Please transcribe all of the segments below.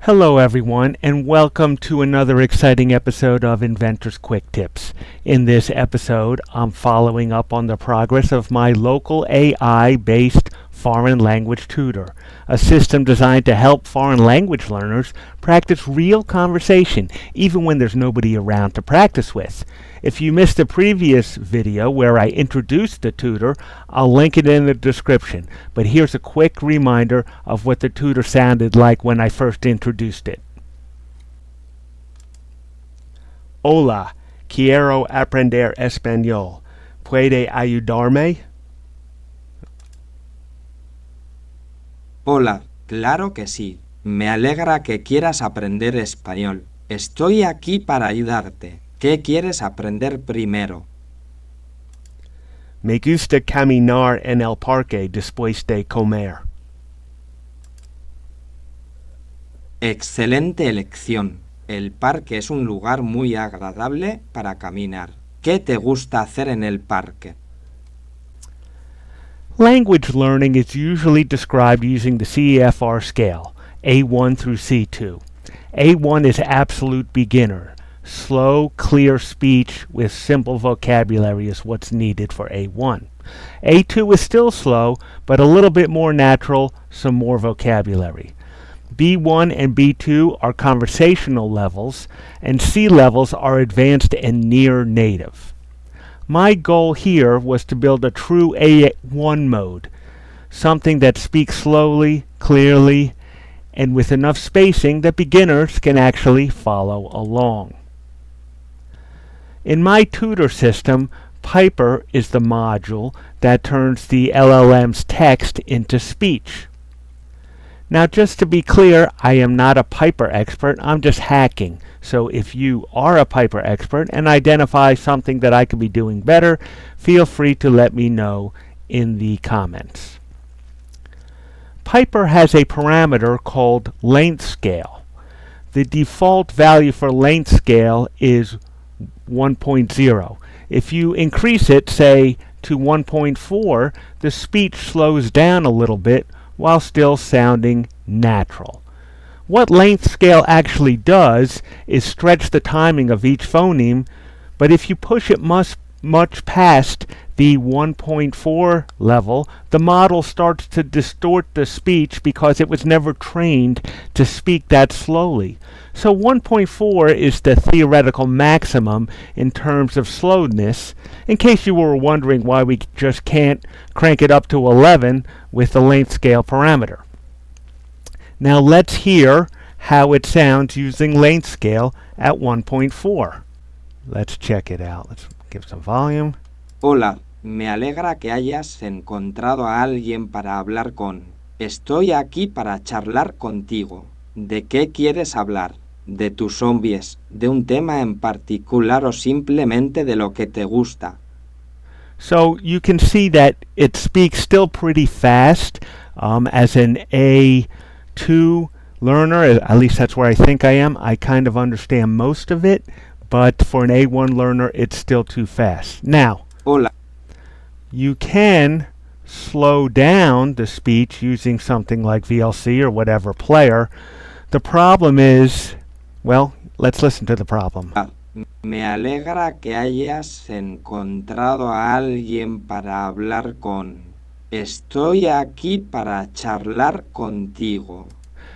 Hello everyone, and welcome to another exciting episode of Inventor's Quick Tips. In this episode, I'm following up on the progress of my local AI-based foreign language tutor, a system designed to help foreign language learners practice real conversation, even when there's nobody around to practice with. If you missed the previous video where I introduced the tutor, I'll link it in the description. But here's a quick reminder of what the tutor sounded like when I first introduced it. Hola, quiero aprender español. ¿Puede ayudarme? Hola, claro que sí. Me alegra que quieras aprender español. Estoy aquí para ayudarte. ¿Qué quieres aprender primero? Me gusta caminar en el parque después de comer. Excelente elección. El parque es un lugar muy agradable para caminar. ¿Qué te gusta hacer en el parque? Language learning is usually described using the CEFR scale, A1 through C2. A1 is absolute beginner. Slow, clear speech with simple vocabulary is what's needed for A1. A2 is still slow, but a little bit more natural, some more vocabulary. B1 and B2 are conversational levels, and C levels are advanced and near native. My goal here was to build a true A1 mode, something that speaks slowly, clearly, and with enough spacing that beginners can actually follow along. In my tutor system, Piper is the module that turns the LLM's text into speech. Now, just to be clear, I am not a Piper expert, I'm just hacking. So if you are a Piper expert and identify something that I could be doing better, feel free to let me know in the comments. Piper has a parameter called length scale. The default value for length scale is 1.0. If you increase it, say, to 1.4, the speech slows down a little bit while still sounding natural. What length scale actually does is stretch the timing of each phoneme, but if you push it much past the 1.4 level, the model starts to distort the speech because it was never trained to speak that slowly. So 1.4 is the theoretical maximum in terms of slowness, in case you were wondering why we just can't crank it up to 11 with the length scale parameter. Now let's hear how it sounds using length scale at 1.4. Let's check it out. Let's give some volume. Hola, me alegra que hayas encontrado a alguien para hablar con. Estoy aquí para charlar contigo. ¿De qué quieres hablar? ¿De tus zombies? ¿De un tema en particular o simplemente de lo que te gusta? So you can see that it speaks still pretty fast. As an A2 learner, at least that's where I think I am, I kind of understand most of it, but for an A1 learner, it's still too fast. Now, Hola. You can slow down the speech using something like VLC or whatever player. The problem is, well, let's listen to the problem. Me alegra que hayas encontrado a alguien para hablar con. Estoy aquí para charlar contigo.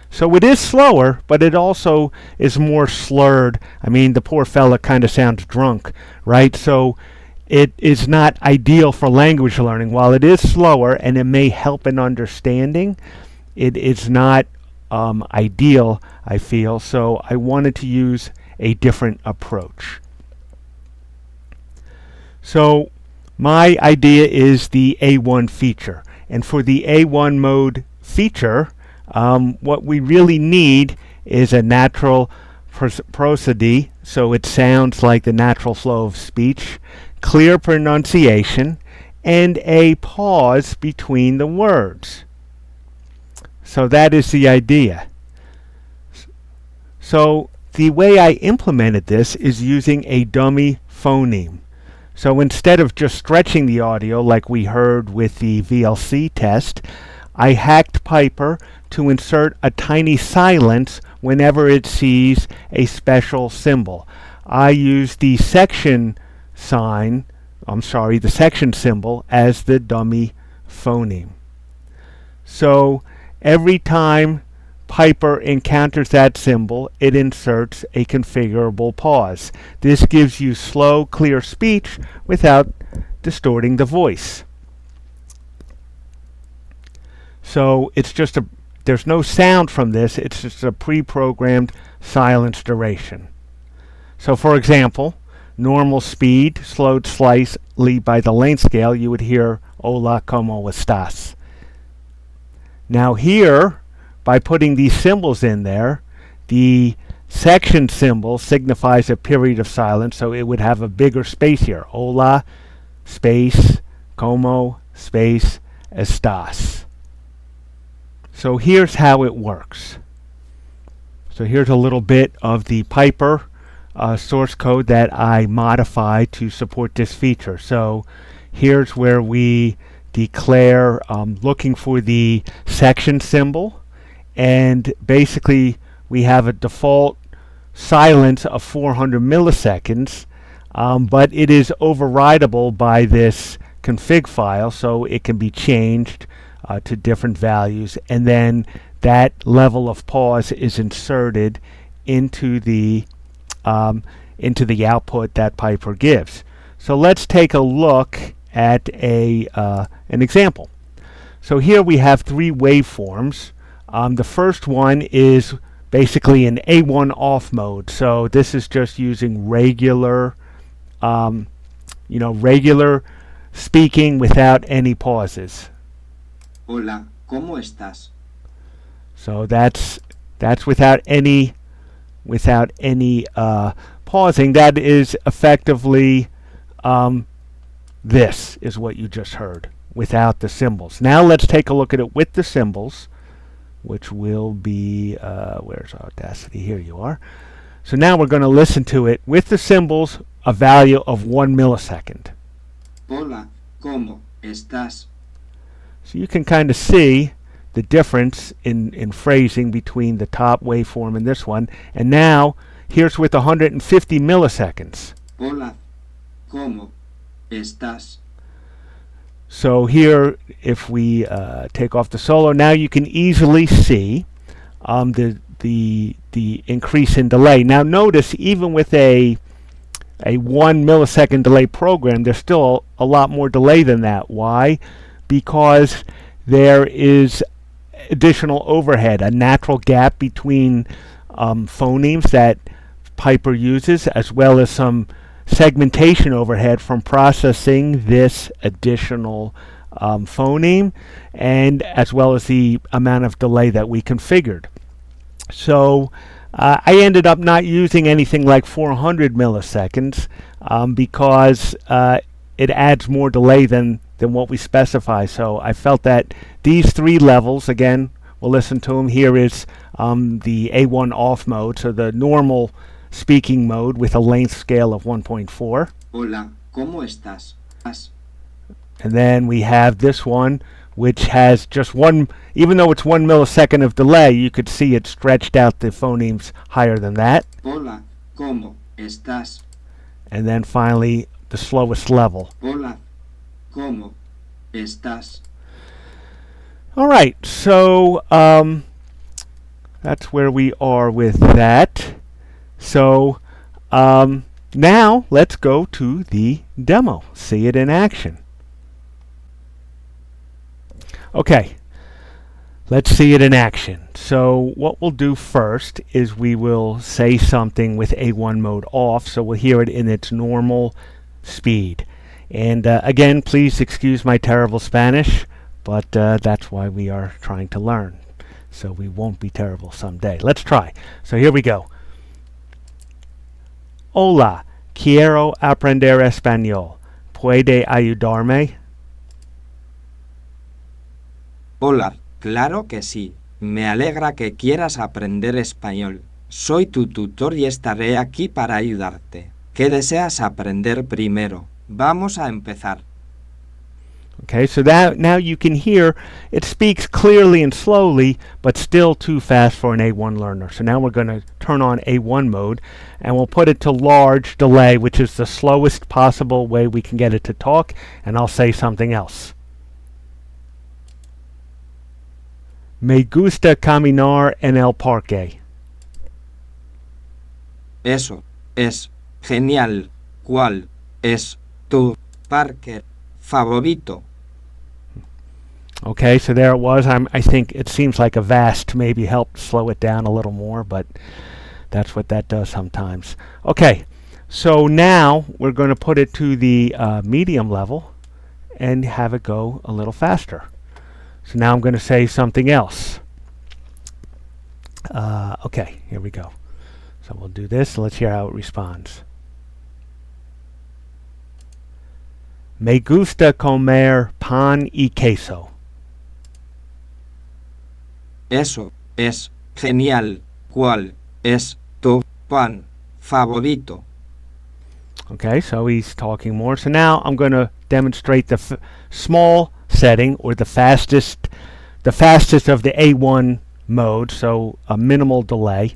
So it is slower, but it also is more slurred. I mean, the poor fella kind of sounds drunk, right? So it is not ideal for language learning. While it is slower and it may help in understanding, it is not ideal, I feel. So I wanted to use a different approach. So my idea is the A1 feature. And for the A1 mode feature, what we really need is a natural prosody, so it sounds like the natural flow of speech, clear pronunciation, and a pause between the words. So that is the idea. So the way I implemented this is using a dummy phoneme. So instead of just stretching the audio like we heard with the VLC test, I hacked Piper to insert a tiny silence whenever it sees a special symbol. I used the section symbol as the dummy phoneme. So every time Piper encounters that symbol, it inserts a configurable pause. This gives you slow, clear speech without distorting the voice. So there's no sound from this, it's just a pre-programmed silence duration. So for example, normal speed, slowed slightly by the length scale, you would hear "Hola, ¿cómo estás?" Now here, by putting these symbols in there, the section symbol signifies a period of silence, so it would have a bigger space here. Hola, space, como, space, estás. So here's how it works. So here's a little bit of the Piper source code that I modified to support this feature. So here's where we declare looking for the section symbol, and basically we have a default silence of 400 milliseconds, but it is overridable by this config file, so it can be changed to different values, and then that level of pause is inserted into the output that Piper gives. So let's take a look at an example. So here we have three waveforms. The first one is basically an A1 off mode. So this is just using regular speaking without any pauses. Hola, ¿cómo estás? So that's without any pausing. That is effectively this is what you just heard without the symbols. Now let's take a look at it with the symbols, which will be where's Audacity? Here you are. So now we're going to listen to it with the symbols, a value of 1 millisecond. Hola, ¿cómo estás? So you can kind of see the difference in phrasing between the top waveform and this one. And now here's with 150 milliseconds. Hola, ¿cómo estás? So here, if we take off the solo, now you can easily see the increase in delay. Now notice, even with a 1 millisecond delay program, there's still a lot more delay than that. Why? Because there is additional overhead, a natural gap between phonemes that Piper uses, as well as some segmentation overhead from processing this additional phoneme, and as well as the amount of delay that we configured. So I ended up not using anything like 400 milliseconds because it adds more delay than what we specify. So I felt that these three levels, again, we'll listen to them. Here is the A1 off mode, so the normal speaking mode with a length scale of 1.4. Hola, ¿cómo estás? And then we have this one, which has just one, even though it's 1 millisecond of delay, you could see it stretched out the phonemes higher than that. Hola, ¿cómo estás? And then finally, the slowest level. Hola, ¿cómo estás? All right, so that's where we are with that. So now let's go to the demo, see it in action. Okay, let's see it in action. So what we'll do first is we will say something with A1 mode off, so we'll hear it in its normal speed. And again, please excuse my terrible Spanish, but that's why we are trying to learn. So we won't be terrible someday. Let's try. So here we go. Hola, quiero aprender español. ¿Puede ayudarme? Hola, claro que sí. Me alegra que quieras aprender español. Soy tu tutor y estaré aquí para ayudarte. ¿Qué deseas aprender primero? Vamos a empezar. Okay, so that now you can hear it speaks clearly and slowly, but still too fast for an A1 learner. So now we're going to turn on A1 mode, and we'll put it to large delay, which is the slowest possible way we can get it to talk, and I'll say something else. Me gusta caminar en el parque. Eso es genial. ¿Cuál es tu parque favorito? Okay, so there it was. I think it seems like a vast maybe helped slow it down a little more, but that's what that does sometimes. Okay, so now we're going to put it to the medium level and have it go a little faster. So now I'm going to say something else. Okay, here we go. So we'll do this. Let's hear how it responds. Me gusta comer pan y queso. Eso es genial. ¿Cuál es tu pan favorito? Okay, so he's talking more. So now I'm going to demonstrate the small setting, or the fastest of the A1 mode, so a minimal delay.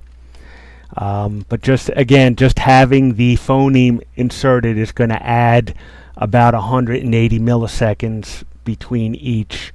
But just having the phoneme inserted is going to add about 180 milliseconds between each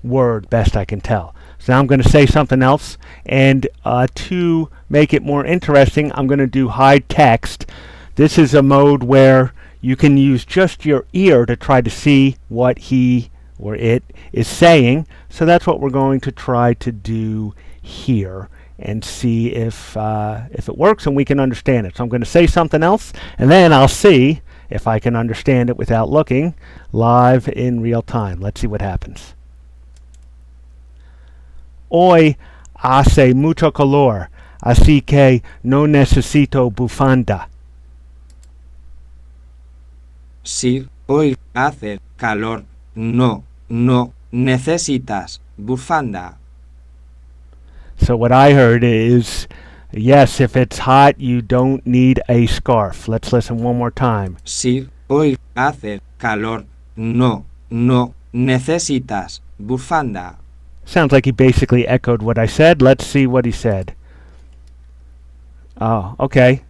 word, best I can tell. So now I'm going to say something else, and to make it more interesting, I'm going to do hide text. This is a mode where you can use just your ear to try to see what he or it is saying. So that's what we're going to try to do here and see if it works and we can understand it. So I'm going to say something else, and then I'll see if I can understand it without looking live in real time. Let's see what happens. Hoy hace mucho calor, así que no necesito bufanda. Sí, hoy hace calor. No necesitas bufanda. So what I heard is, yes, if it's hot, you don't need a scarf. Let's listen one more time. Sí, hoy hace calor. No necesitas bufanda. Sounds like he basically echoed what I said. Let's see what he said. Oh, okay.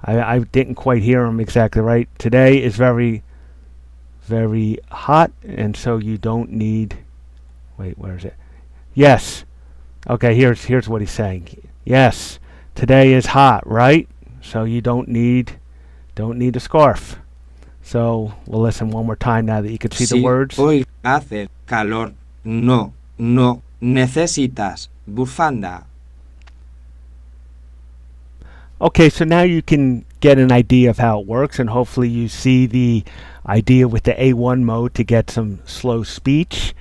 I didn't quite hear him exactly right. Today is very, very hot, and so you don't need... Wait, where is it? Yes. Okay, here's what he's saying. Yes, today is hot, right? So you don't need a scarf. So we'll listen one more time now that you can see the words. Hoy hace calor. No necesitas bufanda. Okay, so now you can get an idea of how it works, and hopefully you see the idea with the A1 mode to get some slow speech.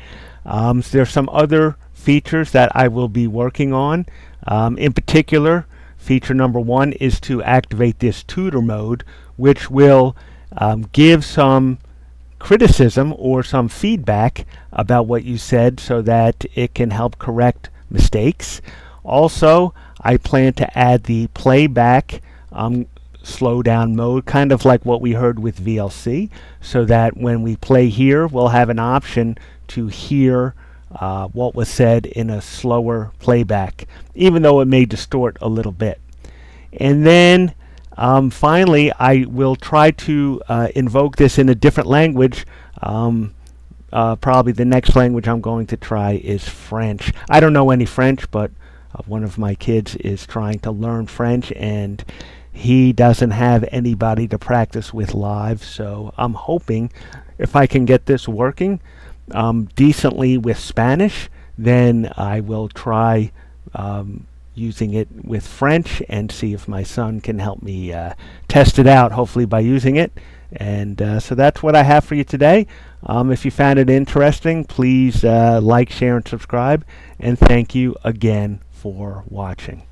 So there are some other features that I will be working on. In particular, feature number 1 is to activate this tutor mode, which will give some criticism or some feedback about what you said so that it can help correct mistakes. Also, I plan to add the playback slow down mode, kind of like what we heard with VLC, so that when we play here, we'll have an option to hear what was said in a slower playback, even though it may distort a little bit. And then finally, I will try to invoke this in a different language. Probably the next language I'm going to try is French. I don't know any French, but one of my kids is trying to learn French, and he doesn't have anybody to practice with live, so I'm hoping if I can get this working decently with Spanish, then I will try using it with French and see if my son can help me test it out, hopefully by using it. And so that's what I have for you today. If you found it interesting, please like, share, and subscribe. And thank you again for watching.